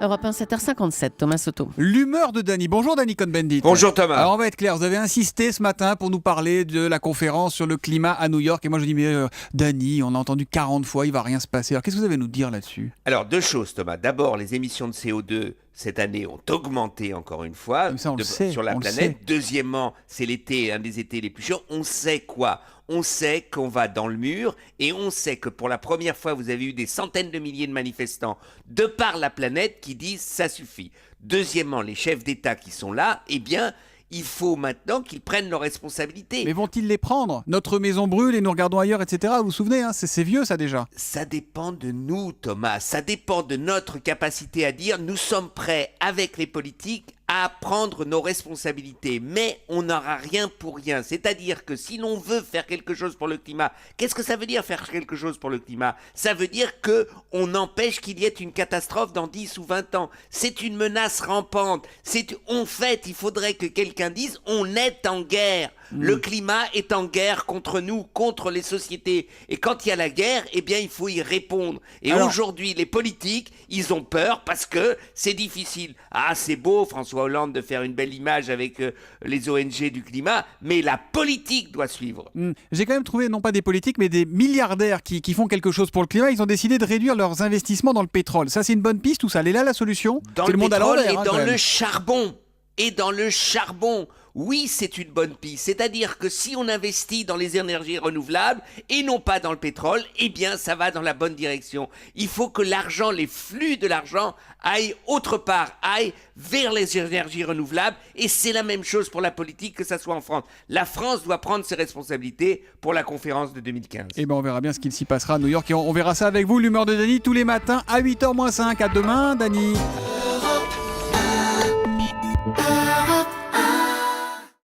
Europe 1, 7h57, Thomas Soto. L'humeur de Dany. Bonjour Dany Cohn-Bendit. Bonjour Thomas. Alors on va être clair, vous avez insisté ce matin pour nous parler de la conférence sur le climat à New York. Et moi je dis, mais Dany, on a entendu 40 fois, il va rien se passer. Alors qu'est-ce que vous avez à nous dire là-dessus ? Alors deux choses Thomas. D'abord, les émissions de CO2 cette année ont augmenté encore une fois Mais ça, on le sait, sur la on le planète. sait. Deuxièmement, c'est l'été, un des étés les plus chauds. On sait quoi ? On sait qu'on va dans le mur et on sait que pour la première fois, vous avez eu des centaines de milliers de manifestants de par la planète qui disent ça suffit. Deuxièmement, les chefs d'État qui sont là, eh bien, il faut maintenant qu'ils prennent leurs responsabilités. Mais vont-ils les prendre ? Notre maison brûle et nous regardons ailleurs, etc. Vous vous souvenez, hein, c'est vieux ça déjà. Ça dépend de nous, Thomas. Ça dépend de notre capacité à dire nous sommes prêts avec les politiques à prendre nos responsabilités. Mais on n'aura rien pour rien. C'est-à-dire que si l'on veut faire quelque chose pour le climat, qu'est-ce que ça veut dire faire quelque chose pour le climat ? Ça veut dire que on empêche qu'il y ait une catastrophe dans 10 ou 20 ans. C'est une menace rampante. Il faudrait que quelqu'un dise on est en guerre. Le climat est en guerre contre nous, contre les sociétés. Et quand il y a la guerre, eh bien, il faut y répondre. Et Alors, aujourd'hui, les politiques, ils ont peur parce que c'est difficile. Ah, c'est beau, François Hollande, de faire une belle image avec les ONG du climat, mais la politique doit suivre. J'ai quand même trouvé, non pas des politiques, mais des milliardaires qui font quelque chose pour le climat. Ils ont décidé de réduire leurs investissements dans le pétrole. Ça, c'est une bonne piste ou ça ? Elle est là la solution ? Dans C'est le monde à pétrole l'envers, et hein, dans quand même. le charbon. Et dans le charbon, oui, c'est une bonne piste. C'est-à-dire que si on investit dans les énergies renouvelables et non pas dans le pétrole, eh bien, ça va dans la bonne direction. Il faut que l'argent, les flux de l'argent aillent autre part, aillent vers les énergies renouvelables. Et c'est la même chose pour la politique, que ça soit en France. La France doit prendre ses responsabilités pour la conférence de 2015. Eh ben, on verra bien ce qu'il s'y passera à New York et on verra ça avec vous, l'humeur de Dany, tous les matins à 8h moins 5. À demain, Dany.